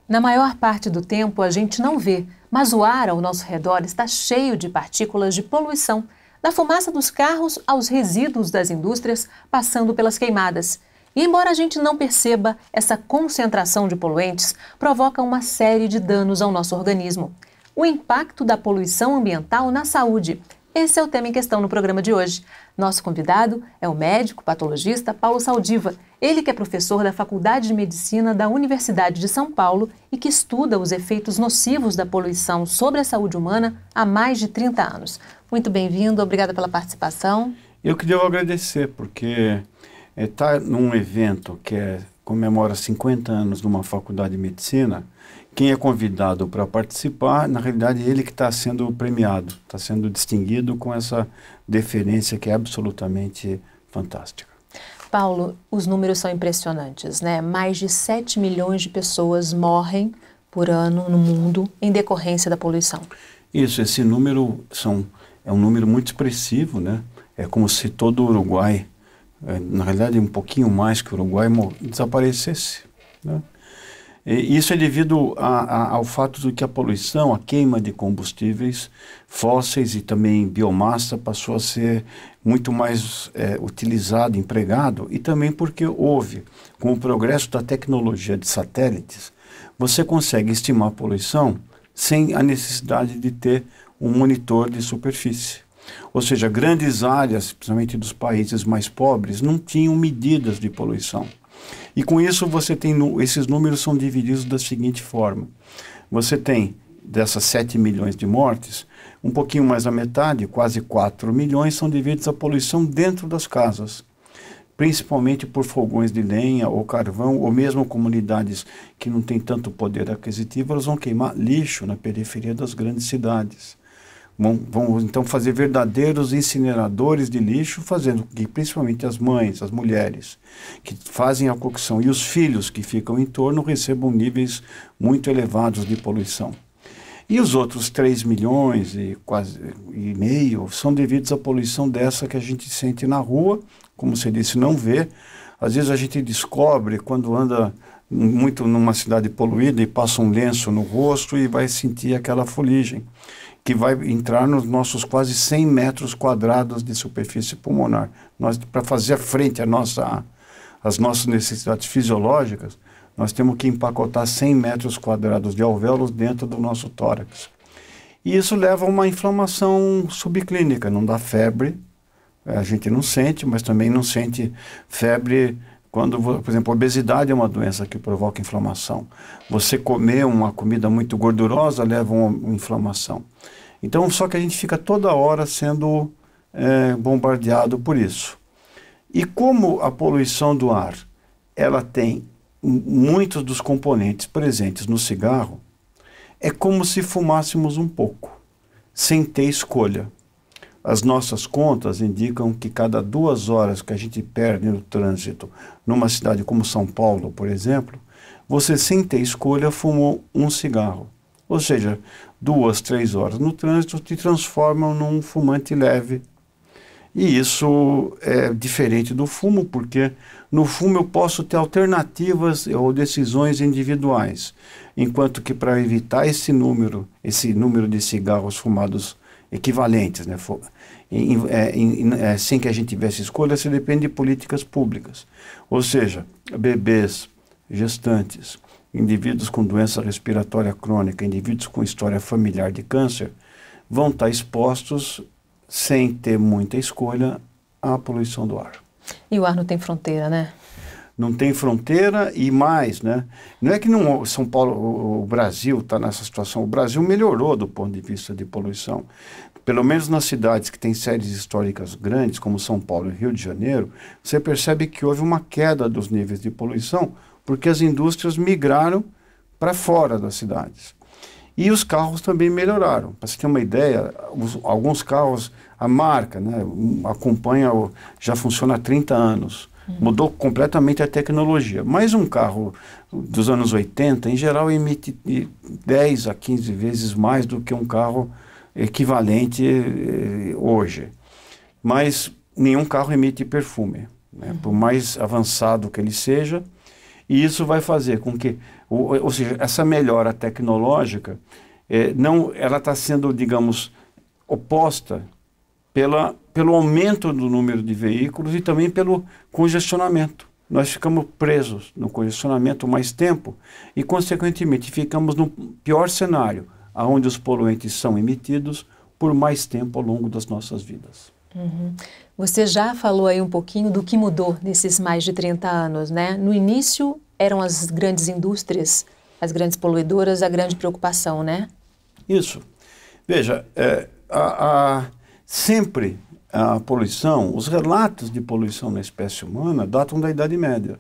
Na maior parte do tempo a gente não vê, mas o ar ao nosso redor está cheio de partículas de poluição, da fumaça dos carros aos resíduos das indústrias, passando pelas queimadas. E embora a gente não perceba, essa concentração de poluentes provoca uma série de danos ao nosso organismo. O impacto da poluição ambiental na saúde. Esse é o tema em questão no programa de hoje. Nosso convidado é o médico patologista Paulo Saldiva, ele que é professor da Faculdade de Medicina da Universidade de São Paulo e que estuda os efeitos nocivos da poluição sobre a saúde humana há mais de 30 anos. Muito bem-vindo, obrigada pela participação. Eu queria agradecer, porque estar num evento que comemora 50 anos numa faculdade de medicina, quem é convidado para participar, na realidade, ele que está sendo premiado, está sendo distinguido com essa deferência que é absolutamente fantástica. Paulo, os números são impressionantes, né? Mais de 7 milhões de pessoas morrem por ano no mundo em decorrência da poluição. Isso, esse número é um número muito expressivo, né? É como se todo o Uruguai, na realidade um pouquinho mais que o Uruguai, desaparecesse, né? E isso é devido ao fato de que a poluição, a queima de combustíveis fósseis e também biomassa passou a ser muito mais utilizado, empregado, e também porque houve, com o progresso da tecnologia de satélites, você consegue estimar a poluição sem a necessidade de ter um monitor de superfície. Ou seja, grandes áreas, principalmente dos países mais pobres, não tinham medidas de poluição. E com isso você tem, esses números são divididos da seguinte forma. Você tem, dessas 7 milhões de mortes, um pouquinho mais da metade, quase 4 milhões, são devidos à poluição dentro das casas. Principalmente por fogões de lenha ou carvão, ou mesmo comunidades que não têm tanto poder aquisitivo, elas vão queimar lixo na periferia das grandes cidades. Vão então fazer verdadeiros incineradores de lixo, fazendo que principalmente as mães, as mulheres que fazem a cocção e os filhos que ficam em torno recebam níveis muito elevados de poluição. E os outros 3 milhões e quase e meio são devidos à poluição dessa que a gente sente na rua, como você disse, não vê. Às vezes a gente descobre quando anda muito numa cidade poluída e passa um lenço no rosto e vai sentir aquela fuligem, que vai entrar nos nossos quase 100 metros quadrados de superfície pulmonar. Para fazer frente às nossas necessidades fisiológicas, nós temos que empacotar 100 metros quadrados de alvéolos dentro do nosso tórax. E isso leva a uma inflamação subclínica, não dá febre, a gente não sente, mas também não sente febre quando, por exemplo, a obesidade é uma doença que provoca inflamação. Você comer uma comida muito gordurosa leva a uma inflamação. Então, só que a gente fica toda hora sendo bombardeado por isso. E como a poluição do ar, ela tem muitos dos componentes presentes no cigarro, é como se fumássemos um pouco, sem ter escolha. As nossas contas indicam que cada 2 horas que a gente perde no trânsito, numa cidade como São Paulo, por exemplo, você sem ter escolha fumou um cigarro. Ou seja, 2, 3 horas no trânsito te transformam num fumante leve. E isso é diferente do fumo, porque no fumo eu posso ter alternativas ou decisões individuais, enquanto que para evitar esse número de cigarros fumados equivalentes, né, sem que a gente tivesse escolha, se depende de políticas públicas. Ou seja, bebês, gestantes, indivíduos com doença respiratória crônica, indivíduos com história familiar de câncer, vão estar expostos, sem ter muita escolha, à poluição do ar. E o ar não tem fronteira, né? Não tem fronteira e mais, né? Não é que São Paulo, o Brasil está nessa situação. O Brasil melhorou do ponto de vista de poluição. Pelo menos nas cidades que têm séries históricas grandes, como São Paulo e Rio de Janeiro, você percebe que houve uma queda dos níveis de poluição, porque as indústrias migraram para fora das cidades. E os carros também melhoraram. Para você ter uma ideia, alguns carros, a marca, né, acompanha, já funciona há 30 anos. Mudou completamente a tecnologia. Mas um carro dos anos 80, em geral, emite 10 a 15 vezes mais do que um carro equivalente hoje. Mas nenhum carro emite perfume, né, por mais avançado que ele seja. E isso vai fazer com que Ou seja, essa melhora tecnológica, ela está sendo, digamos, oposta pelo aumento do número de veículos e também pelo congestionamento. Nós ficamos presos no congestionamento mais tempo e, consequentemente, ficamos no pior cenário, onde os poluentes são emitidos por mais tempo ao longo das nossas vidas. Uhum. Você já falou aí um pouquinho do que mudou nesses mais de 30 anos, né? No início eram as grandes indústrias, as grandes poluidoras, a grande preocupação, né? Isso. Veja, sempre a poluição, os relatos de poluição na espécie humana datam da Idade Média,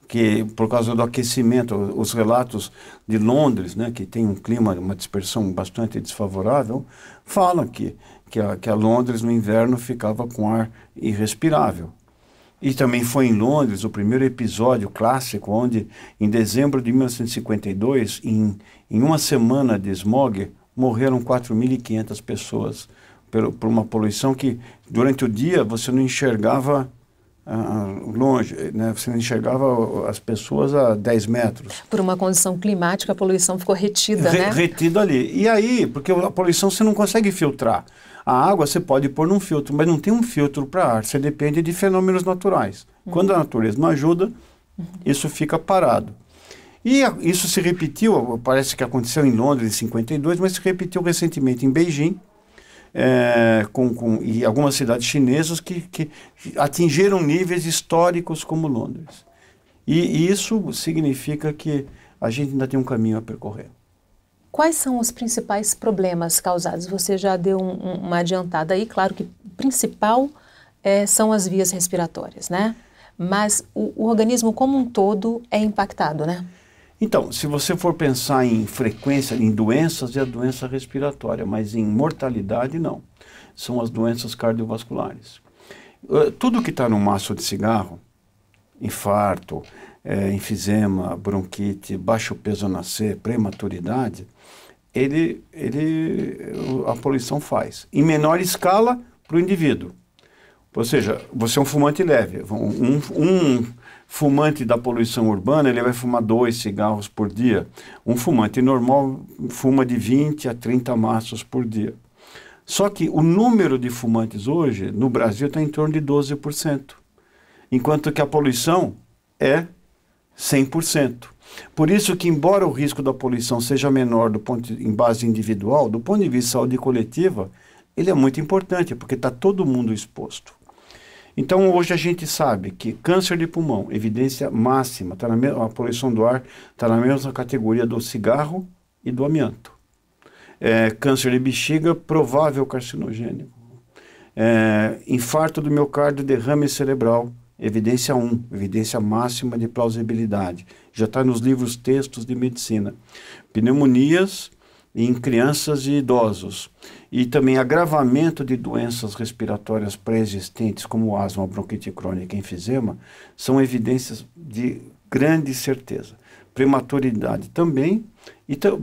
que por causa do aquecimento, os relatos de Londres, né, que tem um clima, uma dispersão bastante desfavorável, falam que a Londres no inverno ficava com ar irrespirável. E também foi em Londres o primeiro episódio clássico, onde em dezembro de 1952, em uma semana de smog, morreram 4.500 pessoas por uma poluição que durante o dia você não enxergava longe, né? Você não enxergava as pessoas a 10 metros. Por uma condição climática, a poluição ficou retida, né? Retida ali. E aí, porque a poluição você não consegue filtrar. A água você pode pôr num filtro, mas não tem um filtro para ar. Você depende de fenômenos naturais. Quando a natureza não ajuda, isso fica parado. E isso se repetiu, parece que aconteceu em Londres em 52, mas se repetiu recentemente em Beijing, e algumas cidades chinesas que atingiram níveis históricos como Londres. E isso significa que a gente ainda tem um caminho a percorrer. Quais são os principais problemas causados? Você já deu uma adiantada aí, claro que o principal são as vias respiratórias, né? Mas o organismo como um todo é impactado, né? Então, se você for pensar em frequência, em doenças, é a doença respiratória, mas em mortalidade, não. São as doenças cardiovasculares. Tudo que está no maço de cigarro, infarto, enfisema, bronquite, baixo peso ao nascer, prematuridade, a poluição faz. Em menor escala para o indivíduo. Ou seja, você é um fumante leve. Um fumante da poluição urbana, ele vai fumar 2 cigarros por dia. Um fumante normal fuma de 20 a 30 maços por dia. Só que o número de fumantes hoje, no Brasil, está em torno de 12%. Enquanto que a poluição é 100%. Por isso que, embora o risco da poluição seja menor em base individual, do ponto de vista de saúde coletiva, ele é muito importante, porque está todo mundo exposto. Então, hoje a gente sabe que câncer de pulmão, evidência máxima, a poluição do ar está na mesma categoria do cigarro e do amianto. Câncer de bexiga, provável carcinogênico. Infarto do miocárdio, derrame cerebral, evidência 1, evidência máxima de plausibilidade. Já está nos livros textos de medicina. Pneumonias em crianças e idosos. E também agravamento de doenças respiratórias pré-existentes, como asma, bronquite crônica e enfisema, são evidências de grande certeza. Prematuridade também,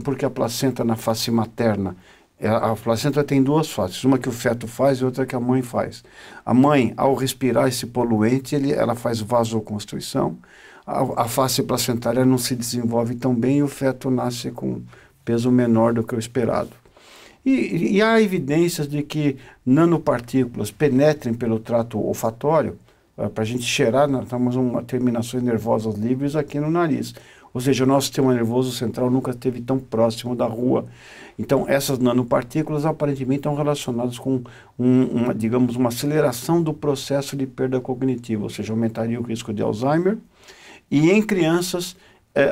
porque a placenta na face materna, a placenta tem 2 faces, uma que o feto faz e outra que a mãe faz. A mãe, ao respirar esse poluente, ela faz vasoconstrição, a face placentária não se desenvolve tão bem e o feto nasce com peso menor do que o esperado. E há evidências de que nanopartículas penetrem pelo trato olfatório, para a gente cheirar, nós temos terminações nervosas livres aqui no nariz. Ou seja, o nosso sistema nervoso central nunca esteve tão próximo da rua. Então, essas nanopartículas aparentemente estão relacionadas com digamos, uma aceleração do processo de perda cognitiva, ou seja, aumentaria o risco de Alzheimer. E em crianças,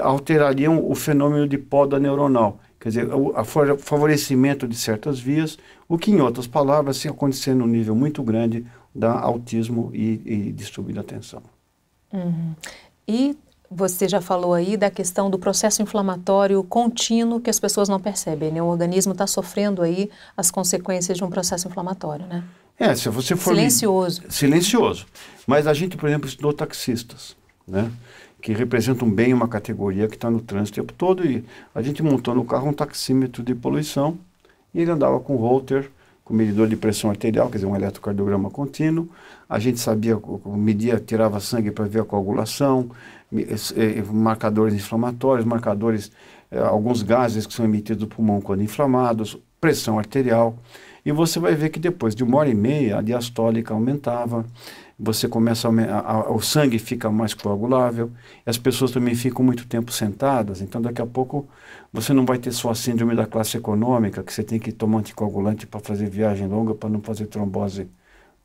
alterariam o fenômeno de poda neuronal, quer dizer, o favorecimento de certas vias, o que, em outras palavras, se acontecer num nível muito grande, dá autismo e distúrbio da atenção. Uhum. E você já falou aí da questão do processo inflamatório contínuo que as pessoas não percebem, né? O organismo está sofrendo aí as consequências de um processo inflamatório, né? Se você for... Silencioso. Silencioso. Mas a gente, por exemplo, estudou taxistas, né? Que representam bem uma categoria que está no trânsito o tempo todo, e a gente montou no carro um taxímetro de poluição, e ele andava com o holter com medidor de pressão arterial, quer dizer, um eletrocardiograma contínuo. A gente sabia, media, tirava sangue para ver a coagulação, marcadores inflamatórios, marcadores, alguns gases que são emitidos do pulmão quando inflamados, pressão arterial. E você vai ver que depois de 1h30 a diastólica aumentava, você começa o sangue fica mais coagulável, as pessoas também ficam muito tempo sentadas, então daqui a pouco você não vai ter só a síndrome da classe econômica, que você tem que tomar anticoagulante para fazer viagem longa, para não fazer trombose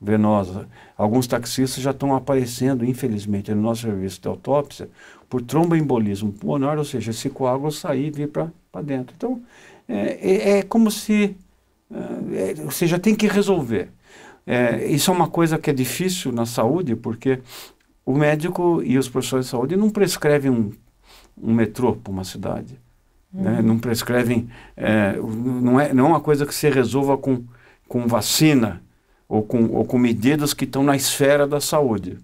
venosa. Alguns taxistas já estão aparecendo, infelizmente, no nosso serviço de autópsia, por tromboembolismo pulmonar, ou seja, esse coágulo sair e vir para dentro. Então, é como se... você já tem que resolver. Isso é uma coisa que é difícil na saúde, porque o médico e os profissionais de saúde não prescrevem um metrô para uma cidade. Né? Não prescrevem... não é uma coisa que se resolva com vacina ou com medidas que estão na esfera da saúde.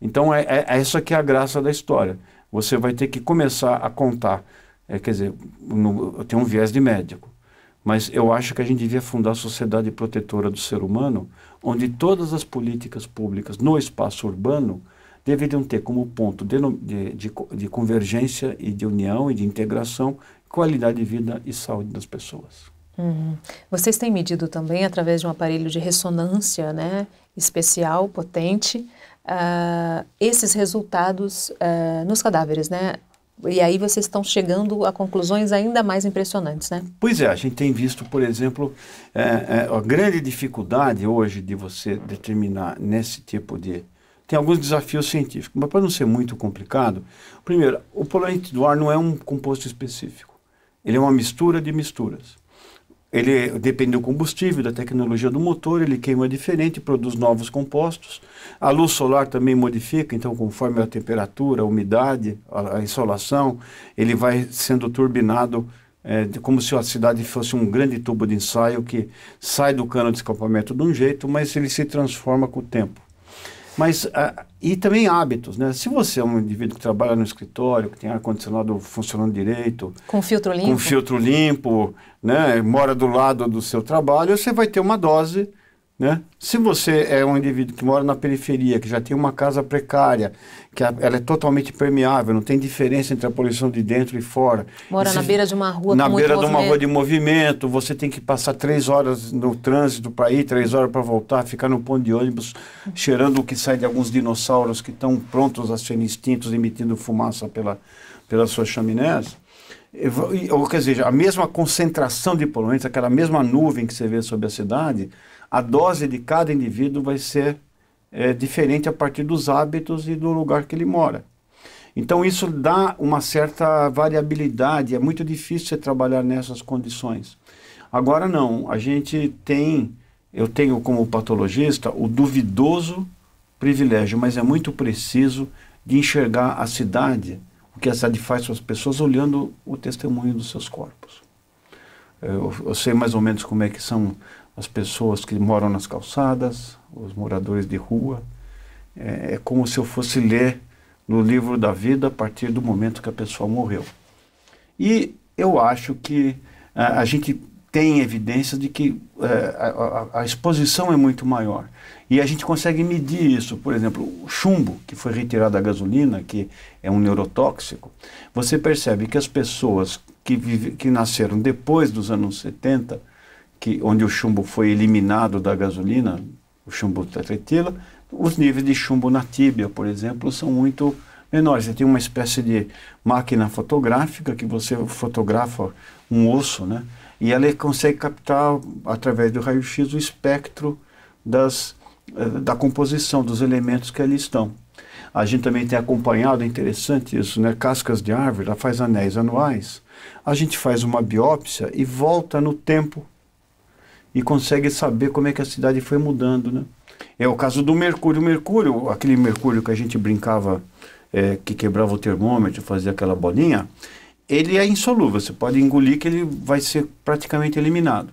Então, essa que é a graça da história. Você vai ter que começar a contar. Quer dizer, tem um viés de médico. Mas eu acho que a gente devia fundar a Sociedade Protetora do Ser Humano, onde todas as políticas públicas no espaço urbano deveriam ter como ponto de convergência e de união e de integração, qualidade de vida e saúde das pessoas. Vocês têm medido também, através de um aparelho de ressonância, né, especial, potente, esses resultados nos cadáveres, né? E aí vocês estão chegando a conclusões ainda mais impressionantes, né? Pois é, a gente tem visto, por exemplo, a grande dificuldade hoje de você determinar nesse tipo de... Tem alguns desafios científicos, mas para não ser muito complicado, primeiro, o poluente do ar não é um composto específico. Ele é uma mistura de misturas. Ele depende do combustível, da tecnologia do motor, ele queima diferente, produz novos compostos. A luz solar também modifica, então conforme a temperatura, a umidade, a insolação, ele vai sendo turbinado, como se a cidade fosse um grande tubo de ensaio que sai do cano de escapamento de um jeito, mas ele se transforma com o tempo. Mas, e também hábitos, né? Se você é um indivíduo que trabalha no escritório, que tem ar-condicionado funcionando direito... Com filtro limpo. Com filtro limpo, né? Mora do lado do seu trabalho, você vai ter uma dose, né? Se você é um indivíduo que mora na periferia, que já tem uma casa precária, que ela é totalmente permeável, não tem diferença entre a poluição de dentro e fora. Mora na beira de uma rua na com muito beira de uma movimento. rua de movimento, você tem que passar 3 horas no trânsito para ir, 3 horas para voltar, ficar no ponto de ônibus, cheirando o que sai de alguns dinossauros que estão prontos a serem extintos, emitindo fumaça pelas suas chaminés. Ou, quer dizer, a mesma concentração de poluentes, aquela mesma nuvem que você vê sobre a cidade, a dose de cada indivíduo vai ser diferente a partir dos hábitos e do lugar que ele mora. Então isso dá uma certa variabilidade, é muito difícil você trabalhar nessas condições. Agora não, eu tenho como patologista o duvidoso privilégio, mas é muito preciso de enxergar a cidade, o que a cidade faz com as pessoas olhando o testemunho dos seus corpos. Eu sei mais ou menos como é que são as pessoas que moram nas calçadas, os moradores de rua. É como se eu fosse ler no livro da vida a partir do momento que a pessoa morreu. E eu acho que a gente tem evidências de que a exposição é muito maior. E a gente consegue medir isso. Por exemplo, o chumbo, que foi retirado da gasolina, que é um neurotóxico, você percebe que as pessoas que nasceram depois dos anos 70, onde o chumbo foi eliminado da gasolina, o chumbo tetretila, os níveis de chumbo na tíbia, por exemplo, são muito menores. Você tem uma espécie de máquina fotográfica que você fotografa um osso, né? E ela consegue captar, através do raio-x, o espectro da composição dos elementos que ali estão. A gente também tem acompanhado, é interessante isso, né? Cascas de árvore, ela faz anéis anuais. A gente faz uma biópsia e volta no tempo e consegue saber como é que a cidade foi mudando, né? É o caso do mercúrio. O mercúrio, aquele mercúrio que a gente brincava, que quebrava o termômetro, fazia aquela bolinha, ele é insolúvel, você pode engolir que ele vai ser praticamente eliminado.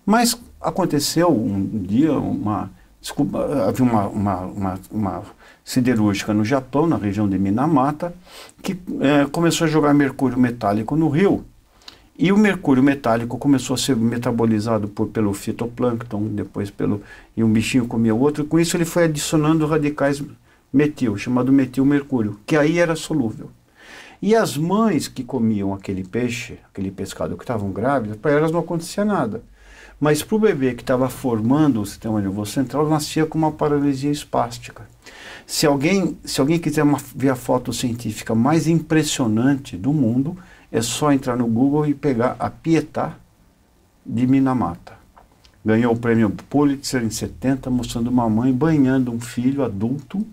Mas aconteceu um dia, havia uma siderúrgica no Japão, na região de Minamata, que começou a jogar mercúrio metálico no rio, E o mercúrio metálico começou a ser metabolizado pelo fitoplâncton, depois e um bichinho comia o outro, e com isso ele foi adicionando radicais metil, chamado metilmercúrio, que aí era solúvel. E as mães que comiam aquele peixe, aquele pescado que estavam grávidas, para elas não acontecia nada. Mas para o bebê que estava formando o sistema nervoso central, nascia com uma paralisia espástica. Se alguém quiser ver a foto científica mais impressionante do mundo, é só entrar no Google e pegar a Pietà de Minamata. Ganhou o prêmio Pulitzer em 70, mostrando uma mãe banhando um filho adulto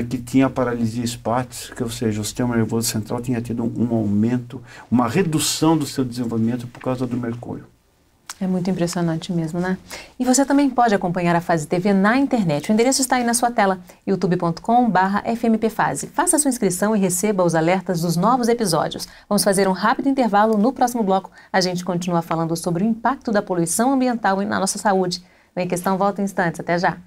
que tinha paralisia espástica, ou seja, o sistema nervoso central tinha tido um aumento, uma redução do seu desenvolvimento por causa do mercúrio. É muito impressionante mesmo, né? E você também pode acompanhar a Fase TV na internet. O endereço está aí na sua tela, youtube.com/fmpfase. Faça sua inscrição e receba os alertas dos novos episódios. Vamos fazer um rápido intervalo. No próximo bloco, a gente continua falando sobre o impacto da poluição ambiental na nossa saúde. O Em Questão volta em instantes. Até já!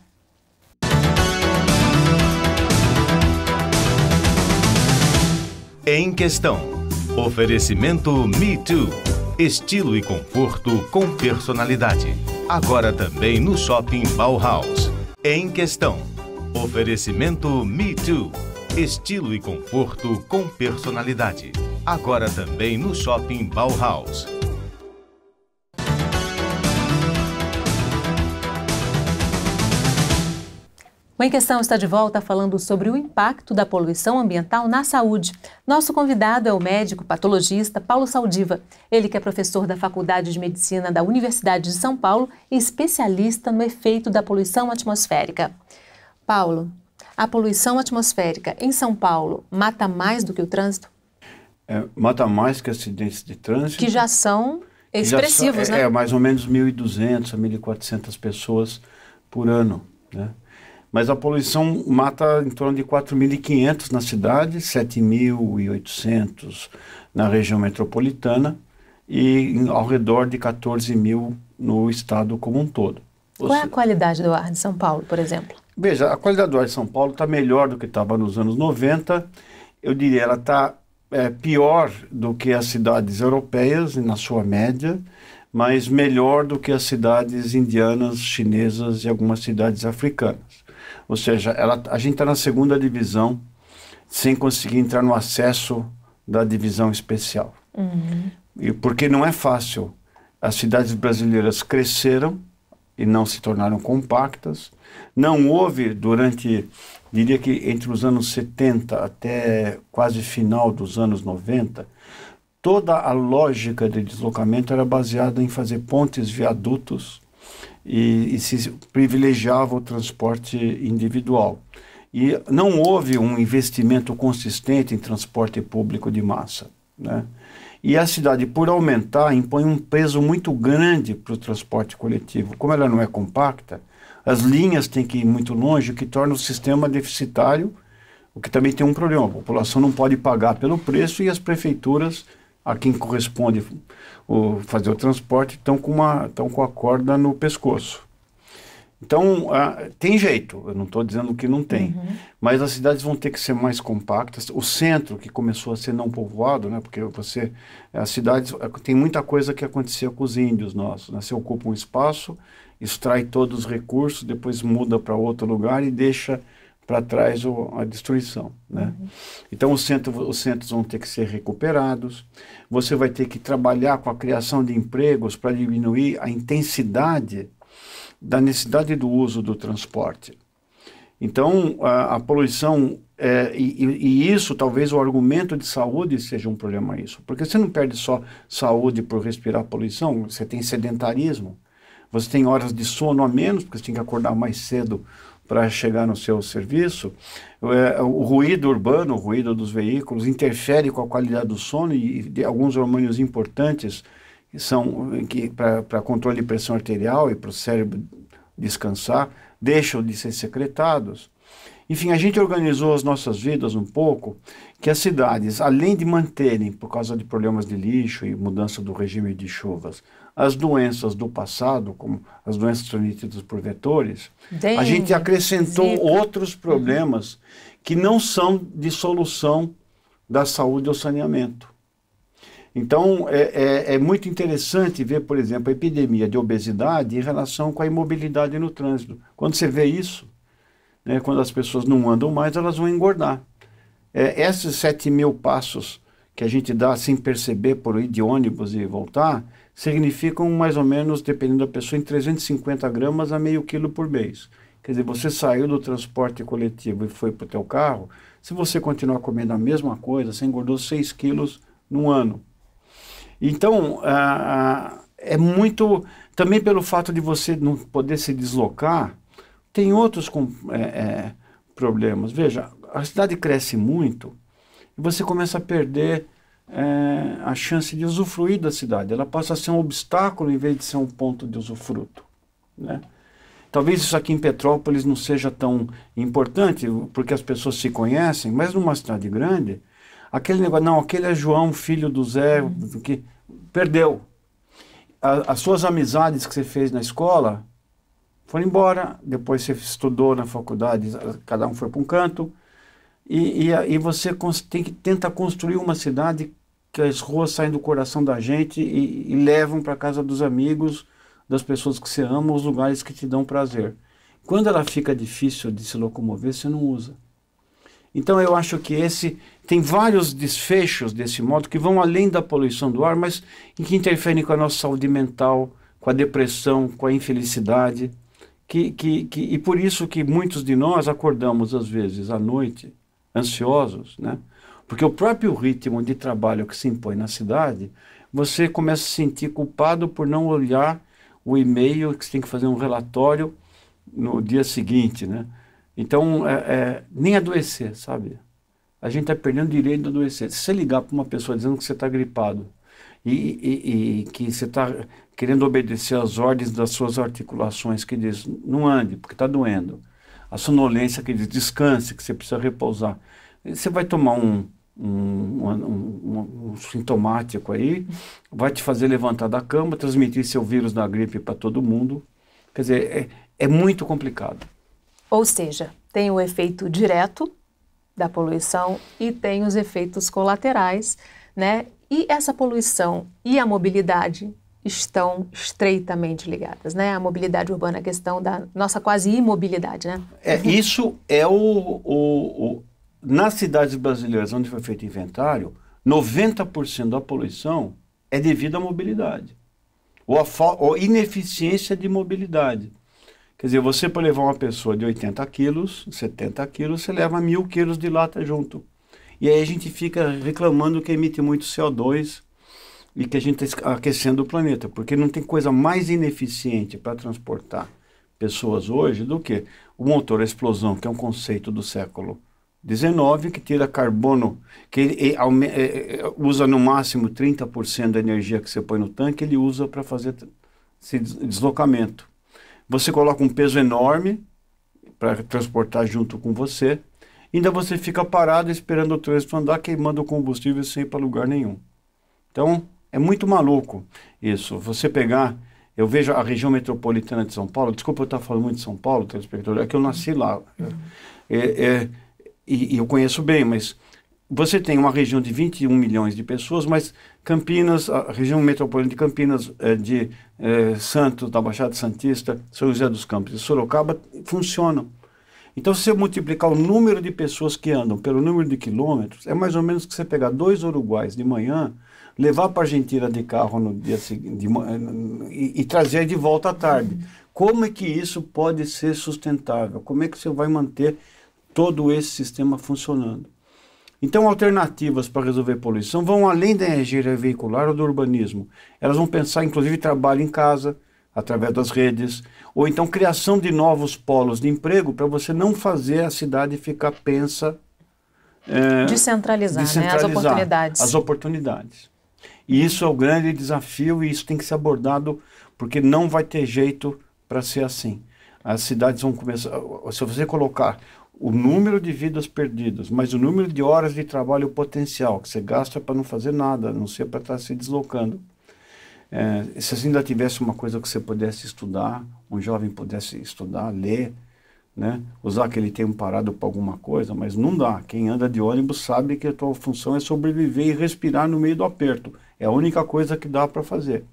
Em Questão. Oferecimento Me Too. Estilo e conforto com personalidade. Agora também no Shopping Bauhaus. Em Questão. Oferecimento Me Too. Estilo e conforto com personalidade. Agora também no Shopping Bauhaus. O Em Questão está de volta falando sobre o impacto da poluição ambiental na saúde. Nosso convidado é o médico patologista Paulo Saldiva. Ele que é professor da Faculdade de Medicina da Universidade de São Paulo e especialista no efeito da poluição atmosférica. Paulo, a poluição atmosférica em São Paulo mata mais do que o trânsito? Mata mais que acidentes de trânsito. Que já são expressivos, né? Mais ou menos 1.200 a 1.400 pessoas por ano, né? Mas a poluição mata em torno de 4.500 na cidade, 7.800 na região metropolitana e ao redor de 14.000 no estado como um todo. Qual é a qualidade do ar de São Paulo, por exemplo? Veja, a qualidade do ar de São Paulo está melhor do que estava nos anos 90. Eu diria, ela está pior do que as cidades europeias, na sua média, mas melhor do que as cidades indianas, chinesas e algumas cidades africanas. Ou seja, a gente está na segunda divisão sem conseguir entrar no acesso da divisão especial. E porque não é fácil. As cidades brasileiras cresceram e não se tornaram compactas. Não houve diria que entre os anos 70 até quase final dos anos 90, toda a lógica de deslocamento era baseada em fazer pontes, viadutos, e se privilegiava o transporte individual. E não houve um investimento consistente em transporte público de massa, né? E a cidade, por aumentar, impõe um peso muito grande para o transporte coletivo. Como ela não é compacta, as linhas têm que ir muito longe, o que torna o sistema deficitário, o que também tem um problema. A população não pode pagar pelo preço e as prefeituras, a quem corresponde fazer o transporte, estão com a corda no pescoço. Então, tem jeito, eu não estou dizendo que não tem, mas as cidades vão ter que ser mais compactas. O centro, que começou a ser não povoado, né, porque as cidades, tem muita coisa que acontecia com os índios nossos, né? Você ocupa um espaço, extrai todos os recursos, depois muda para outro lugar e deixa para trás a destruição, né? Então os centros vão ter que ser recuperados, você vai ter que trabalhar com a criação de empregos para diminuir a intensidade da necessidade do uso do transporte. Então a poluição, e isso talvez o argumento de saúde seja um problema isso, porque você não perde só saúde por respirar poluição, você tem sedentarismo, você tem horas de sono a menos, porque você tem que acordar mais cedo para chegar no seu serviço. O ruído urbano, o ruído dos veículos, interfere com a qualidade do sono e alguns hormônios importantes para controle de pressão arterial e para o cérebro descansar, deixam de ser secretados. Enfim, a gente organizou as nossas vidas um pouco, que as cidades, além de manterem, por causa de problemas de lixo e mudança do regime de chuvas, as doenças do passado, como as doenças transmitidas por vetores, a gente acrescentou outros problemas que não são de solução da saúde ou saneamento. Então, é muito interessante ver, por exemplo, a epidemia de obesidade em relação com a imobilidade no trânsito. Quando você vê isso, né, quando as pessoas não andam mais, elas vão engordar. Esses 7.000 passos que a gente dá sem perceber por ir de ônibus e voltar, significam mais ou menos, dependendo da pessoa, em 350 gramas a meio quilo por mês. Quer dizer, você saiu do transporte coletivo e foi para o teu carro, se você continuar comendo a mesma coisa, você engordou 6 quilos num ano. Então, é muito... Também pelo fato de você não poder se deslocar, tem outros problemas. Veja, a cidade cresce muito e você começa a perder a chance de usufruir da cidade. Ela passa a ser um obstáculo em vez de ser um ponto de usufruto, né? Talvez isso aqui em Petrópolis não seja tão importante, porque as pessoas se conhecem, mas numa cidade grande, aquele negócio, não, aquele é João, filho do Zé, que perdeu. As suas amizades que você fez na escola foram embora, depois você estudou na faculdade, cada um foi para um canto, e você tenta construir uma cidade que as ruas saem do coração da gente e levam para a casa dos amigos, das pessoas que você ama, os lugares que te dão prazer. Quando ela fica difícil de se locomover, você não usa. Então eu acho que tem vários desfechos desse modo que vão além da poluição do ar, mas que interferem com a nossa saúde mental, com a depressão, com a infelicidade, e por isso que muitos de nós acordamos às vezes à noite ansiosos, né? Porque o próprio ritmo de trabalho que se impõe na cidade, você começa a se sentir culpado por não olhar o e-mail, que você tem que fazer um relatório no dia seguinte, né? Então, nem adoecer, sabe? A gente está perdendo o direito de adoecer. Se você ligar para uma pessoa dizendo que você está gripado e que você está querendo obedecer às ordens das suas articulações, que diz, não ande, porque está doendo. A sonolência que diz, descanse, que você precisa repousar. Você vai tomar um sintomático aí, vai te fazer levantar da cama, transmitir seu vírus da gripe para todo mundo. Quer dizer, é muito complicado. Ou seja, tem o efeito direto da poluição e tem os efeitos colaterais, né? E essa poluição e a mobilidade estão estreitamente ligadas, né? A mobilidade urbana, a questão da nossa quase imobilidade, né? Isso é nas cidades brasileiras onde foi feito inventário, 90% da poluição é devido à mobilidade, ou ineficiência de mobilidade. Quer dizer, você para levar uma pessoa de 80 quilos, 70 quilos, você leva 1.000 quilos de lata junto. E aí a gente fica reclamando que emite muito CO2 e que a gente está aquecendo o planeta, porque não tem coisa mais ineficiente para transportar pessoas hoje do que o motor a explosão, que é um conceito do século XIX, que tira carbono, que usa no máximo 30% da energia que você põe no tanque, ele usa para fazer esse deslocamento. Você coloca um peso enorme para transportar junto com você, ainda você fica parado esperando o trânsito andar, queimando o combustível sem ir para lugar nenhum. Então, é muito maluco isso. Você pegar, eu vejo a região metropolitana de São Paulo, desculpa eu estar falando muito de São Paulo, telespectador, é que eu nasci lá. E eu conheço bem, mas você tem uma região de 21 milhões de pessoas, mas Campinas, a região metropolitana de Campinas, Santos, da Baixada Santista, São José dos Campos e Sorocaba funcionam. Então, se você multiplicar o número de pessoas que andam pelo número de quilômetros, é mais ou menos que você pegar 2 uruguais de manhã, levar para a Argentina de carro no dia seguinte e trazer de volta à tarde. Como é que isso pode ser sustentável? Como é que você vai manter todo esse sistema funcionando? Então, alternativas para resolver poluição vão além da energia veicular ou do urbanismo. Elas vão pensar, inclusive, trabalho em casa, através das redes, ou então criação de novos polos de emprego para você não fazer a cidade ficar descentralizar, né? As oportunidades. As oportunidades. E isso é o grande desafio e isso tem que ser abordado porque não vai ter jeito para ser assim. As cidades vão começar... Se você colocar o número de vidas perdidas, mas o número de horas de trabalho potencial que você gasta para não fazer nada, a não ser para estar se deslocando. Se você ainda tivesse uma coisa que você pudesse estudar, um jovem pudesse estudar, ler, né? Usar aquele tempo parado para alguma coisa, mas não dá. Quem anda de ônibus sabe que a tua função é sobreviver e respirar no meio do aperto. É a única coisa que dá para fazer.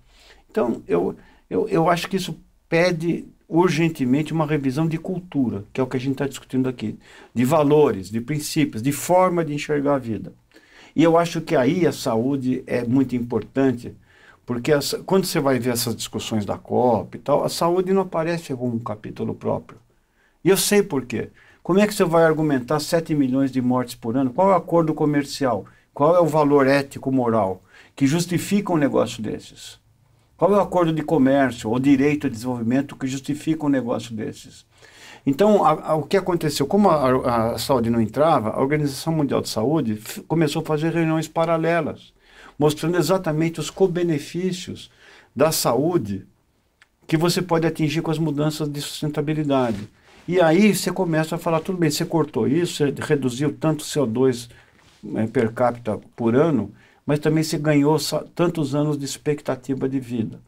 Então, eu acho que isso pede urgentemente uma revisão de cultura, que é o que a gente está discutindo aqui, de valores, de princípios, de forma de enxergar a vida. E eu acho que aí a saúde é muito importante, porque quando você vai ver essas discussões da COP e tal, a saúde não aparece como um capítulo próprio. E eu sei por quê. Como é que você vai argumentar 7 milhões de mortes por ano? Qual é o acordo comercial? Qual é o valor ético-moral que justifica um negócio desses? Qual é o acordo de comércio ou direito de desenvolvimento que justifica um negócio desses? Então, o que aconteceu? Como a saúde não entrava, a Organização Mundial de Saúde começou a fazer reuniões paralelas, mostrando exatamente os co-benefícios da saúde que você pode atingir com as mudanças de sustentabilidade. E aí você começa a falar, tudo bem, você cortou isso, você reduziu tanto CO2 per capita por ano, mas também se ganhou tantos anos de expectativa de vida.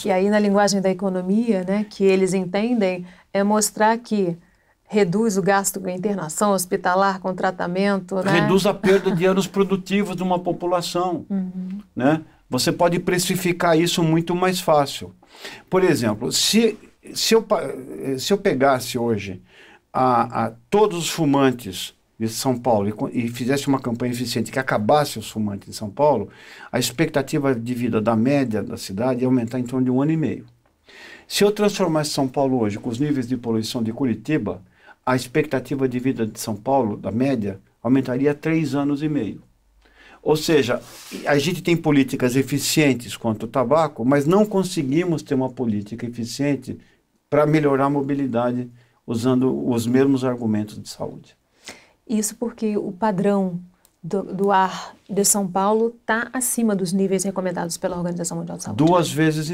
E aí, na linguagem da economia, né, que eles entendem, é mostrar que reduz o gasto com internação hospitalar, com tratamento, né? Reduz a perda de anos produtivos de uma população. Né? Você pode precificar isso muito mais fácil. Por exemplo, se eu pegasse hoje todos os fumantes de São Paulo e fizesse uma campanha eficiente que acabasse os fumantes de São Paulo, a expectativa de vida da média da cidade ia aumentar em torno de 1 ano e meio. Se eu transformasse São Paulo hoje com os níveis de poluição de Curitiba, a expectativa de vida de São Paulo, da média, aumentaria 3 anos e meio. Ou seja, a gente tem políticas eficientes contra o tabaco, mas não conseguimos ter uma política eficiente para melhorar a mobilidade usando os mesmos argumentos de saúde. Isso porque o padrão do ar de São Paulo está acima dos níveis recomendados pela Organização Mundial de Saúde. 2,5 vezes.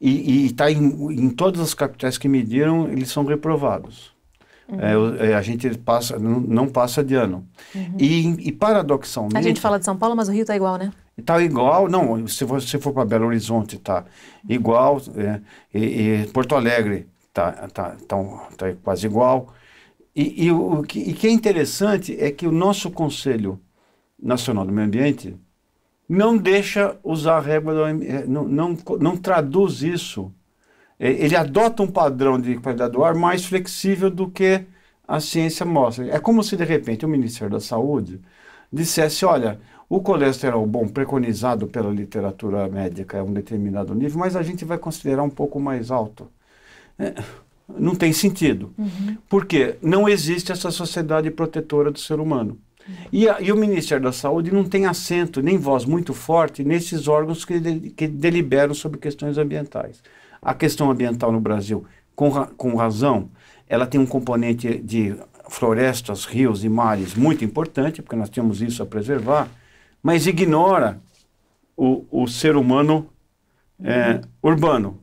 E está em todas as capitais que mediram, eles são reprovados. A gente não passa de ano. E paradoxalmente... A gente fala de São Paulo, mas o Rio está igual, né? Está igual, não, se você for para Belo Horizonte está igual, e Porto Alegre está quase igual. E o que é interessante é que o nosso Conselho Nacional do Meio Ambiente não deixa usar a régua, não traduz isso. Ele adota um padrão de qualidade do ar mais flexível do que a ciência mostra. É como se, de repente, o Ministério da Saúde dissesse, olha, o colesterol bom preconizado pela literatura médica é um determinado nível, mas a gente vai considerar um pouco mais alto. Não tem sentido. Porque não existe essa sociedade protetora do ser humano. E o Ministério da Saúde não tem assento, nem voz muito forte nesses órgãos que deliberam sobre questões ambientais. A questão ambiental no Brasil, com razão, ela tem um componente de florestas, rios e mares muito importante, porque nós temos isso a preservar, mas ignora o ser humano urbano.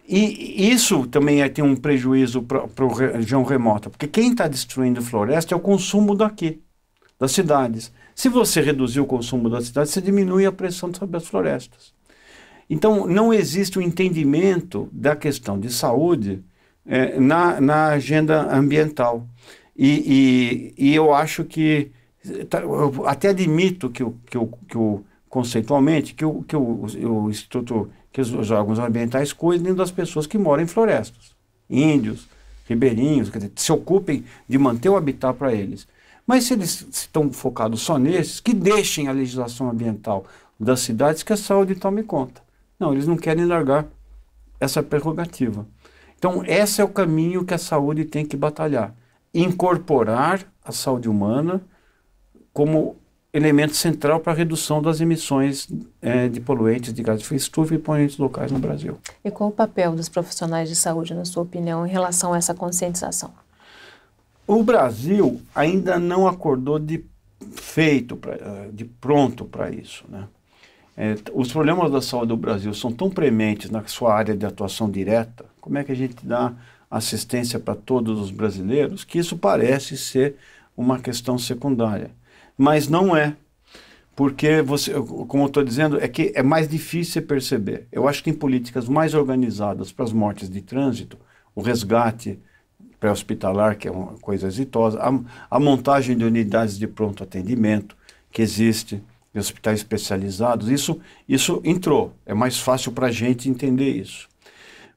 E isso também tem um prejuízo para a região remota, porque quem está destruindo floresta é o consumo das cidades. Se você reduzir o consumo das cidades, você diminui a pressão sobre as florestas. Então, não existe um entendimento da questão de saúde na agenda ambiental. E eu acho que, eu até admito conceitualmente, que o Instituto, que os órgãos ambientais cuidem das pessoas que moram em florestas, índios, ribeirinhos, quer dizer, se ocupem de manter o habitat para eles. Mas se eles estão focados só nesses, que deixem a legislação ambiental das cidades que a saúde tome conta. Não, eles não querem largar essa prerrogativa. Então, esse é o caminho que a saúde tem que batalhar. Incorporar a saúde humana como elemento central para a redução das emissões de poluentes de gases de estufa e poluentes locais no Brasil. E qual o papel dos profissionais de saúde, na sua opinião, em relação a essa conscientização? O Brasil ainda não acordou de pronto para isso, né? Os problemas da saúde do Brasil são tão prementes na sua área de atuação direta, como é que a gente dá assistência para todos os brasileiros, que isso parece ser uma questão secundária. Mas não é, porque, como eu estou dizendo, é que é mais difícil perceber. Eu acho que tem políticas mais organizadas para as mortes de trânsito, o resgate pré-hospitalar, que é uma coisa exitosa, a montagem de unidades de pronto atendimento, que existe, de hospitais especializados, isso entrou, é mais fácil para a gente entender isso.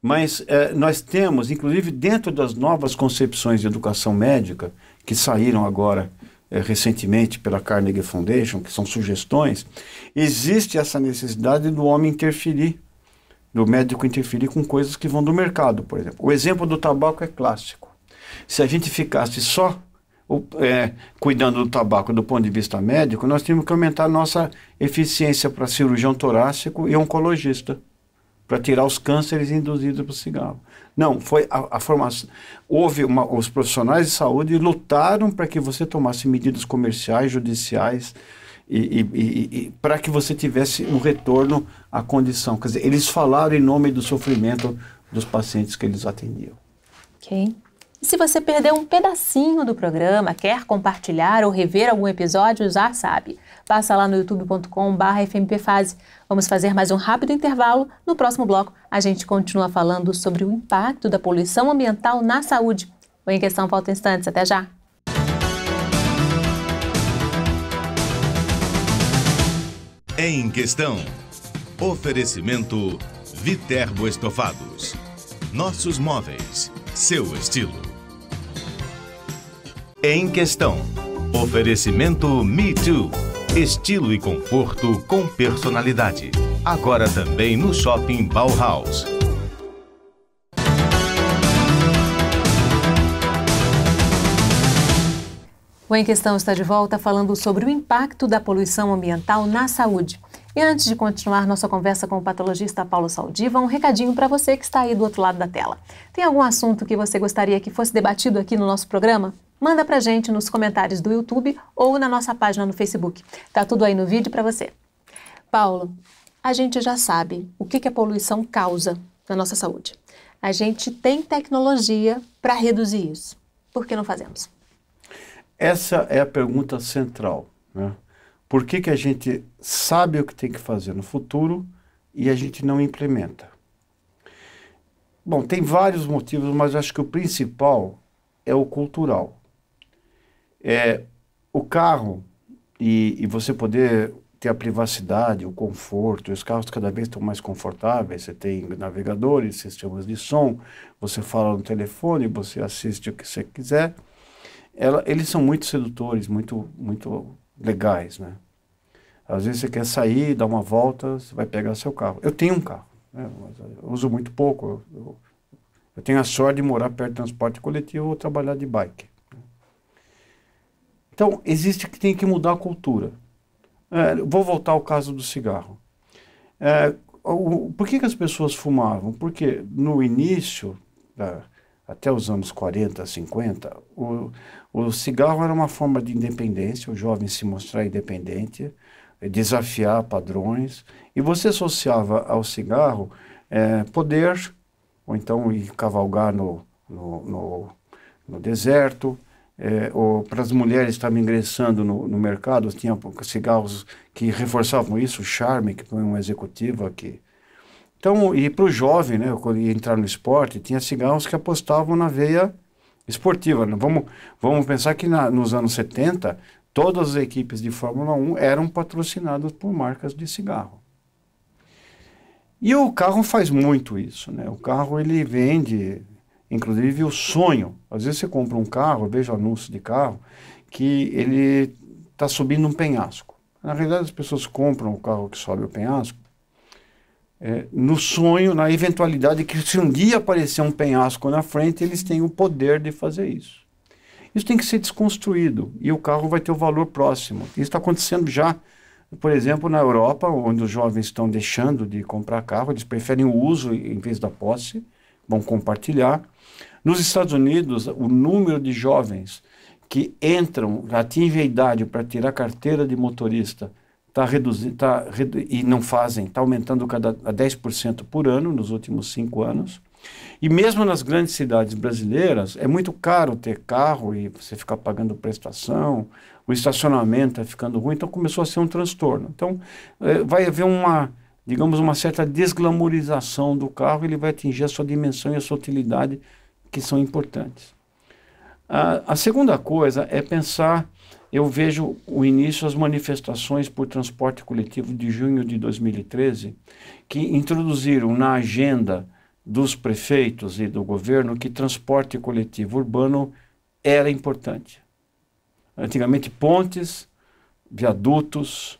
Mas nós temos, inclusive dentro das novas concepções de educação médica, que saíram agora recentemente pela Carnegie Foundation, que são sugestões, existe essa necessidade do homem interferir, do médico interferir com coisas que vão do mercado, por exemplo. O exemplo do tabaco é clássico. Se a gente ficasse só cuidando do tabaco do ponto de vista médico, nós temos que aumentar a nossa eficiência para cirurgião torácico e oncologista, para tirar os cânceres induzidos pelo cigarro. Não, foi a formação. Os profissionais de saúde lutaram para que você tomasse medidas comerciais, judiciais, e para que você tivesse um retorno à condição. Quer dizer, eles falaram em nome do sofrimento dos pacientes que eles atendiam. Ok. E se você perdeu um pedacinho do programa, quer compartilhar ou rever algum episódio, já sabe. Passa lá no youtube.com/fmpfase. Vamos fazer mais um rápido intervalo. No próximo bloco, a gente continua falando sobre o impacto da poluição ambiental na saúde. O Em Questão volta em instantes. Até já! Em Questão. Oferecimento Viterbo Estofados. Nossos móveis. Seu estilo. Em Questão. Oferecimento Me Too. Estilo e conforto com personalidade. Agora também no Shopping Bauhaus. O Em Questão está de volta falando sobre o impacto da poluição ambiental na saúde. E antes de continuar nossa conversa com o patologista Paulo Saldiva, um recadinho para você que está aí do outro lado da tela. Tem algum assunto que você gostaria que fosse debatido aqui no nosso programa? Manda pra gente nos comentários do YouTube ou na nossa página no Facebook. Tá tudo aí no vídeo para você. Paulo, a gente já sabe o que a poluição causa na nossa saúde. A gente tem tecnologia para reduzir isso. Por que não fazemos? Essa é a pergunta central, né? Por que a gente sabe o que tem que fazer no futuro e a gente não implementa? Bom, tem vários motivos, mas acho que o principal é o cultural. O carro e você poder ter a privacidade, o conforto, os carros cada vez estão mais confortáveis, você tem navegadores, sistemas de som, você fala no telefone, você assiste o que você quiser. Eles são muito sedutores, muito legais, né? Às vezes você quer sair, dar uma volta, você vai pegar seu carro. Eu tenho um carro, né? Eu uso muito pouco. Eu tenho a sorte de morar perto do transporte coletivo ou trabalhar de bike. Então, existe que tem que mudar a cultura. Vou voltar ao caso do cigarro. Por que as pessoas fumavam? Porque no início, até os anos 40, 50, o cigarro era uma forma de independência, o jovem se mostrar independente, desafiar padrões, e você associava ao cigarro poder, ou então ir cavalgar no deserto, ou para as mulheres que estavam ingressando no mercado, tinha cigarros que reforçavam isso, o Charme, que foi uma executiva que... Então, e para o jovem, né, quando ia entrar no esporte, tinha cigarros que apostavam na veia esportiva, né? Vamos pensar que nos anos 70, todas as equipes de Fórmula 1 eram patrocinadas por marcas de cigarro. E o carro faz muito isso, né? O carro, ele vende, inclusive, o sonho. Às vezes você compra um carro, eu vejo anúncio de carro, que ele está subindo um penhasco. Na realidade, as pessoas compram o carro que sobe o penhasco, no sonho, na eventualidade que se um dia aparecer um penhasco na frente, eles têm o poder de fazer isso. Isso tem que ser desconstruído e o carro vai ter o valor próximo. Isso está acontecendo já, por exemplo, na Europa, onde os jovens estão deixando de comprar carro, eles preferem o uso em vez da posse, vão compartilhar. Nos Estados Unidos, o número de jovens que atingem a idade para tirar carteira de motorista e não fazem, está aumentando a 10% por ano nos últimos 5 anos. E mesmo nas grandes cidades brasileiras, é muito caro ter carro e você ficar pagando prestação, o estacionamento está ficando ruim, então começou a ser um transtorno. Então, vai haver digamos, uma certa desglamorização do carro, ele vai atingir a sua dimensão e a sua utilidade, que são importantes. A segunda coisa é pensar eu vejo o início das manifestações por transporte coletivo de junho de 2013, que introduziram na agenda dos prefeitos e do governo que transporte coletivo urbano era importante. Antigamente, pontes, viadutos,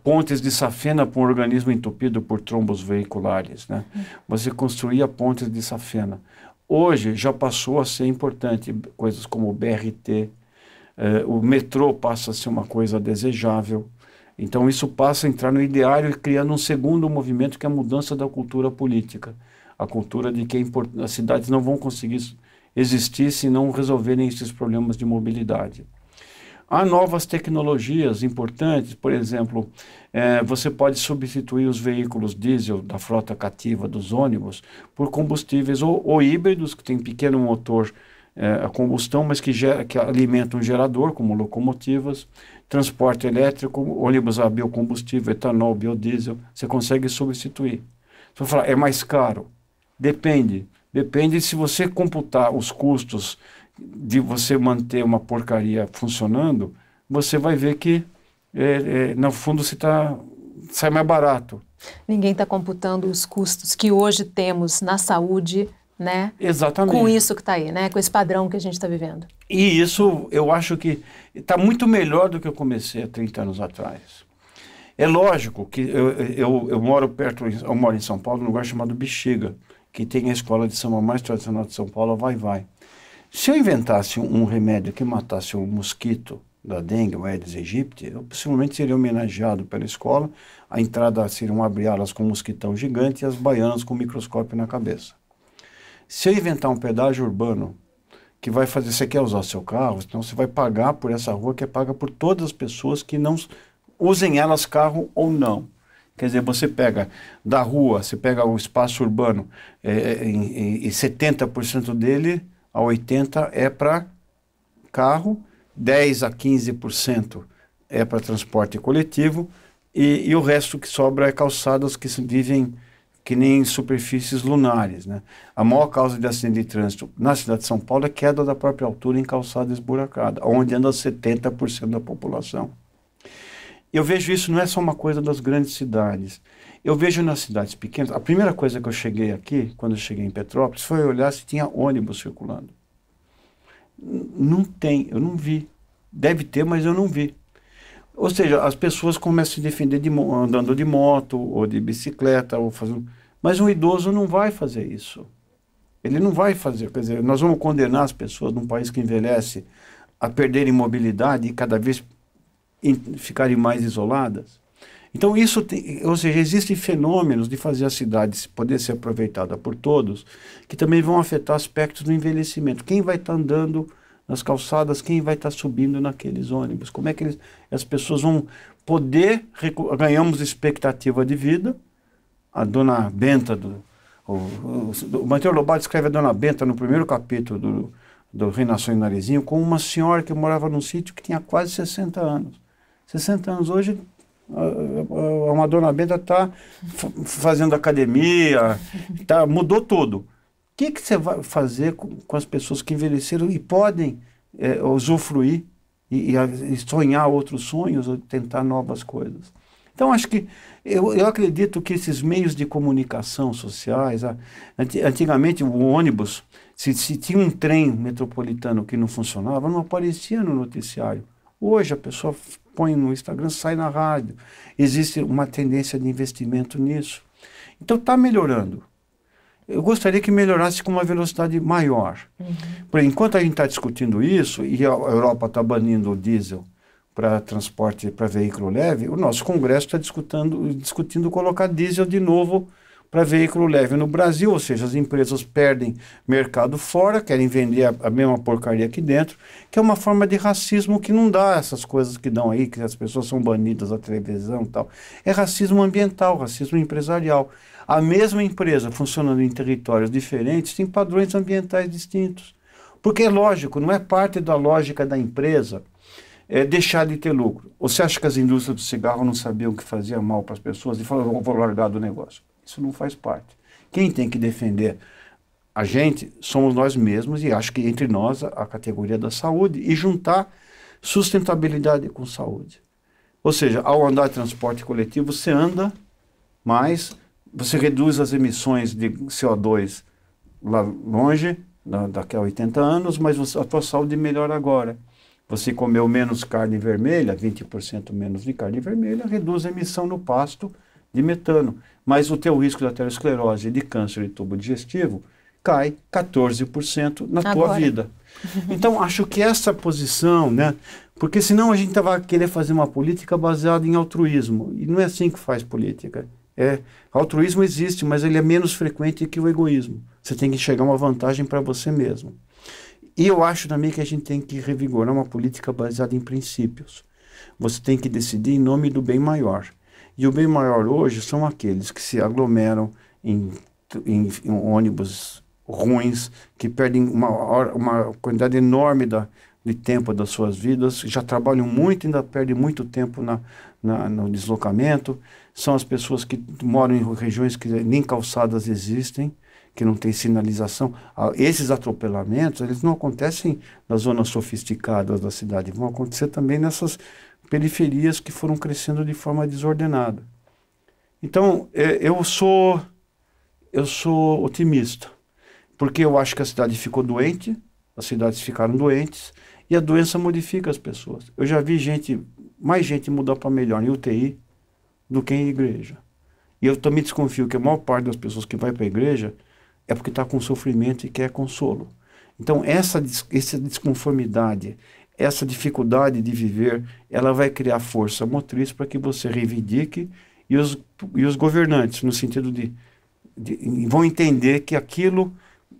pontes de safena para um organismo entupido por trombos veiculares, né? Você construía pontes de safena. Hoje já passou a ser importante coisas como o BRT, o metrô passa a ser uma coisa desejável. Então isso passa a entrar no ideário e criando um segundo movimento que é a mudança da cultura política. A cultura de que as cidades não vão conseguir existir se não resolverem esses problemas de mobilidade. Há novas tecnologias importantes, por exemplo, você pode substituir os veículos diesel da frota cativa dos ônibus por combustíveis ou híbridos, que tem pequeno motor a combustão, mas que alimentam um gerador, como locomotivas, transporte elétrico, ônibus a biocombustível, etanol, biodiesel, você consegue substituir. Você vai falar, é mais caro? Depende. Depende se você computar os custos de você manter uma porcaria funcionando, você vai ver que, no fundo, sai mais barato. Ninguém está computando os custos que hoje temos na saúde, né? Exatamente. Com isso que está aí, né? Com esse padrão que a gente está vivendo. E isso, eu acho que está muito melhor do que eu comecei há 30 anos atrás. É lógico que eu moro em São Paulo, num lugar chamado Bexiga, que tem a escola de samba mais tradicional de São Paulo, a Vai-Vai. Se eu inventasse um remédio que matasse o mosquito da dengue, o Aedes aegypti, eu possivelmente seria homenageado pela escola. A entrada seriam abre-alas com um mosquitão gigante e as baianas com um microscópio na cabeça. Se eu inventar um pedágio urbano que vai fazer, você quer usar o seu carro, então você vai pagar por essa rua que é paga por todas as pessoas que não usem elas carro ou não. Quer dizer, você pega da rua, você pega o espaço urbano e 70% dele, a 80% é para carro, 10% a 15% é para transporte coletivo e o resto que sobra é calçadas que vivem que nem superfícies lunares, né? A maior causa de acidente de trânsito na cidade de São Paulo é queda da própria altura em calçada esburacada, onde anda 70% da população. Eu vejo isso, não é só uma coisa das grandes cidades. Eu vejo nas cidades pequenas. A primeira coisa que eu cheguei aqui, quando eu cheguei em Petrópolis, foi olhar se tinha ônibus circulando. Não tem, eu não vi. Deve ter, mas eu não vi. Ou seja, as pessoas começam a se defender andando de moto ou de bicicleta, ou fazendo... mas um idoso não vai fazer isso. Ele não vai fazer. Quer dizer, nós vamos condenar as pessoas num país que envelhece a perderem mobilidade e cada vez ficarem mais isoladas. Então isso ou seja, existem fenômenos de fazer a cidade poder ser aproveitada por todos que também vão afetar aspectos do envelhecimento. Quem vai estar andando nas calçadas, quem vai estar subindo naqueles ônibus, como é que as pessoas vão poder, ganhamos expectativa de vida. A dona Benta, o Monteiro Lobato escreve a dona Benta no primeiro capítulo do Reinação em Narizinho, com uma senhora que morava num sítio que tinha quase 60 anos. 60 anos hoje, uma dona Benta está fazendo academia, mudou tudo. O que você vai fazer com as pessoas que envelheceram e podem usufruir e sonhar outros sonhos ou tentar novas coisas? Então, acho que eu acredito que esses meios de comunicação sociais, antigamente o ônibus, se tinha um trem metropolitano que não funcionava, não aparecia no noticiário. Hoje a pessoa põe no Instagram, sai na rádio. Existe uma tendência de investimento nisso. Então está melhorando. Eu gostaria que melhorasse com uma velocidade maior. Por enquanto a gente está discutindo isso, e a Europa está banindo o diesel para transporte, para veículo leve, o nosso Congresso está discutindo colocar diesel de novo para veículo leve no Brasil, ou seja, as empresas perdem mercado fora, querem vender a mesma porcaria aqui dentro, que é uma forma de racismo que não dá essas coisas que dão aí, que as pessoas são banidas da televisão e tal. É racismo ambiental, racismo empresarial. A mesma empresa funcionando em territórios diferentes tem padrões ambientais distintos. Porque é lógico, não é parte da lógica da empresa deixar de ter lucro. Ou você acha que as indústrias do cigarro não sabiam o que fazia mal para as pessoas e falaram, vou largar do negócio? Isso não faz parte. Quem tem que defender a gente somos nós mesmos, e acho que entre nós a categoria da saúde, e juntar sustentabilidade com saúde. Ou seja, ao andar de transporte coletivo, você anda mais, você reduz as emissões de CO2 lá longe, daqui a 80 anos, mas a tua saúde melhora agora. Você comeu menos carne vermelha, 20% menos de carne vermelha, reduz a emissão no pasto de metano. Mas o teu risco de aterosclerose, de câncer de tubo digestivo, cai 14% na tua vida. Então, acho que essa posição, né? Porque senão a gente vai querer fazer uma política baseada em altruísmo. E não é assim que faz política. Altruísmo existe, mas ele é menos frequente que o egoísmo. Você tem que enxergar uma vantagem para você mesmo. E eu acho também que a gente tem que revigorar uma política baseada em princípios. Você tem que decidir em nome do bem maior. E o bem maior hoje são aqueles que se aglomeram em ônibus ruins, que perdem uma quantidade enorme de tempo das suas vidas, já trabalham muito e ainda perdem muito tempo no deslocamento. São as pessoas que moram em regiões que nem calçadas existem, que não tem sinalização. Esses atropelamentos, eles não acontecem nas zonas sofisticadas da cidade, vão acontecer também nessas periferias que foram crescendo de forma desordenada. Então, eu sou otimista, porque eu acho que a cidade ficou doente, as cidades ficaram doentes, e a doença modifica as pessoas. Eu já vi mais gente mudar para melhor em UTI do que em igreja. E eu também desconfio que a maior parte das pessoas que vai para a igreja é porque está com sofrimento e quer consolo. Então, essa desconformidade, essa dificuldade de viver, ela vai criar força motriz para que você reivindique, e os governantes, no sentido vão entender que aquilo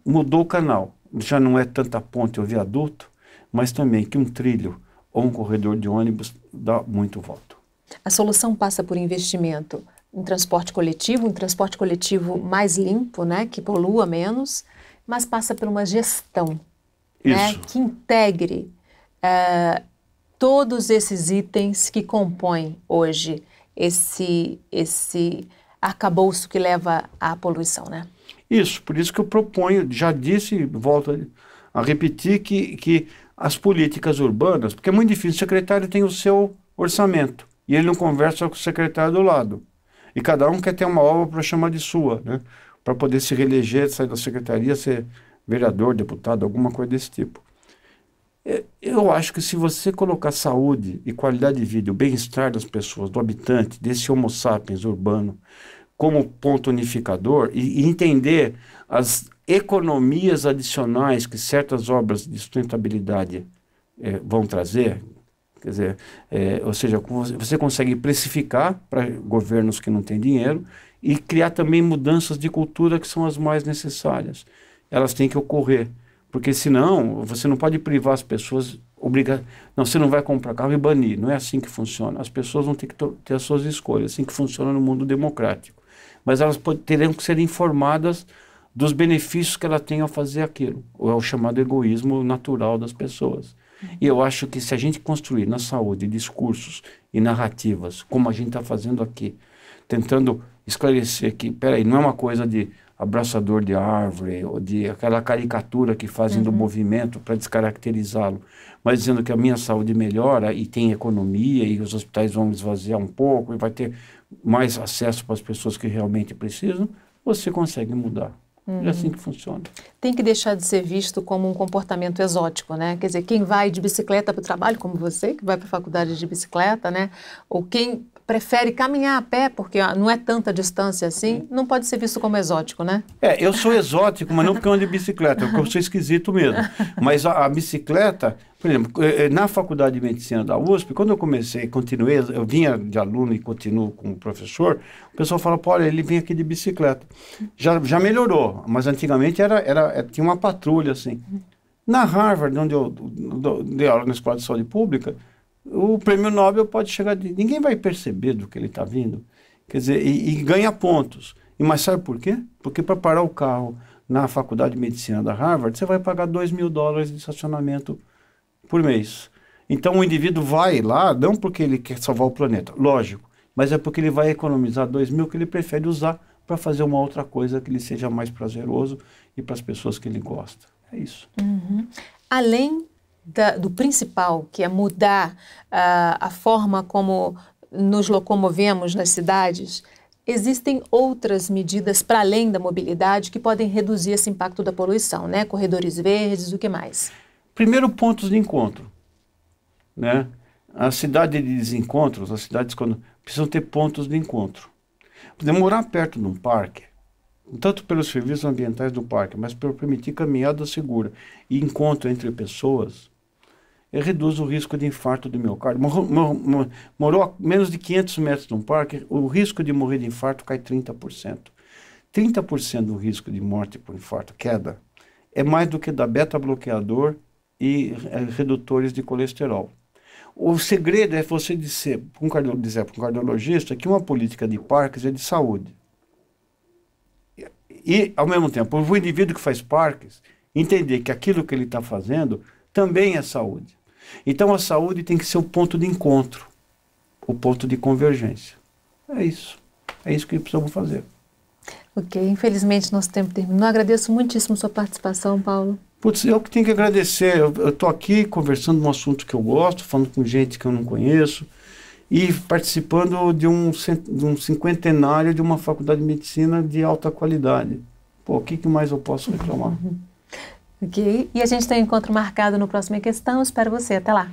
mudou o canal. Já não é tanta ponte ou viaduto, mas também que um trilho ou um corredor de ônibus dá muito voto. A solução passa por investimento em transporte coletivo, um transporte coletivo mais limpo, né, que polua menos, mas passa por uma gestão, né, que integre todos esses itens que compõem hoje esse arcabouço que leva à poluição, né? Isso, por isso que eu proponho, já disse e volto a repetir, que as políticas urbanas, porque é muito difícil, o secretário tem o seu orçamento e ele não conversa com o secretário do lado. E cada um quer ter uma obra para chamar de sua, né? Para poder se reeleger, sair da secretaria, ser vereador, deputado, alguma coisa desse tipo. Eu acho que se você colocar saúde e qualidade de vida, o bem-estar das pessoas, do habitante, desse homo sapiens urbano, como ponto unificador, e entender as economias adicionais que certas obras de sustentabilidade vão trazer, quer dizer, ou seja, você consegue precificar para governos que não têm dinheiro e criar também mudanças de cultura que são as mais necessárias. Elas têm que ocorrer, porque senão você não pode privar as pessoas, não, você não vai comprar carro e banir, não é assim que funciona. As pessoas vão ter que ter as suas escolhas, assim que funciona no mundo democrático. Mas elas terão que ser informadas dos benefícios que ela tem ao fazer aquilo, ou é o chamado egoísmo natural das pessoas. E eu acho que se a gente construir na saúde discursos e narrativas, como a gente está fazendo aqui, tentando esclarecer que, peraí, não é uma coisa de abraçador de árvore, ou de aquela caricatura que fazem do movimento para descaracterizá-lo, mas dizendo que a minha saúde melhora e tem economia e os hospitais vão esvaziar um pouco e vai ter mais acesso para as pessoas que realmente precisam, você consegue mudar. É assim que funciona. Tem que deixar de ser visto como um comportamento exótico, né? Quer dizer, quem vai de bicicleta para o trabalho, como você, que vai para a faculdade de bicicleta, né? Ou quem prefere caminhar a pé, porque não é tanta distância assim, não pode ser visto como exótico, né? Eu sou exótico, mas não porque eu ando de bicicleta, porque eu sou esquisito mesmo. Mas a bicicleta, por exemplo, na faculdade de medicina da USP, quando eu comecei, continuei, eu vinha de aluno e continuo como professor, o pessoal fala, pô, olha, ele vem aqui de bicicleta. Já melhorou, mas antigamente tinha uma patrulha assim. Na Harvard, onde eu dei aula na Escola de Saúde Pública, o prêmio Nobel pode chegar ninguém vai perceber do que ele está vindo, quer dizer, e ganha pontos. Mas sabe por quê? Porque para parar o carro na faculdade de medicina da Harvard, você vai pagar $2.000 de estacionamento por mês. Então o indivíduo vai lá, não porque ele quer salvar o planeta, lógico, mas é porque ele vai economizar $2.000 que ele prefere usar para fazer uma outra coisa que lhe seja mais prazeroso e para as pessoas que ele gosta. É isso. Além do principal, que é mudar a forma como nos locomovemos nas cidades, existem outras medidas para além da mobilidade que podem reduzir esse impacto da poluição, né? Corredores verdes, o que mais? Primeiro, pontos de encontro, né? A cidade de desencontros, as cidades precisam ter pontos de encontro. Morar perto de um parque, tanto pelos serviços ambientais do parque, mas por permitir caminhada segura e encontro entre pessoas, reduz o risco de infarto do miocárdio. Morou a menos de 500 metros de um parque, o risco de morrer de infarto cai 30%. 30% do risco de morte por infarto, queda, é mais do que da beta-bloqueador e redutores de colesterol. O segredo é você dizer para um cardiologista que uma política de parques é de saúde. E, ao mesmo tempo, o indivíduo que faz parques entender que aquilo que ele está fazendo também é saúde. Então, a saúde tem que ser o ponto de encontro, o ponto de convergência. É isso. É isso que precisamos fazer. Ok, infelizmente nosso tempo terminou. Agradeço muitíssimo sua participação, Paulo. Putz, eu que tenho que agradecer. Eu estou aqui conversando de um assunto que eu gosto, falando com gente que eu não conheço e participando de um cinquentenário de uma faculdade de medicina de alta qualidade. Pô, o que mais eu posso reclamar? Ok, e a gente tem um encontro marcado no próximo Em Questão. Espero você. Até lá.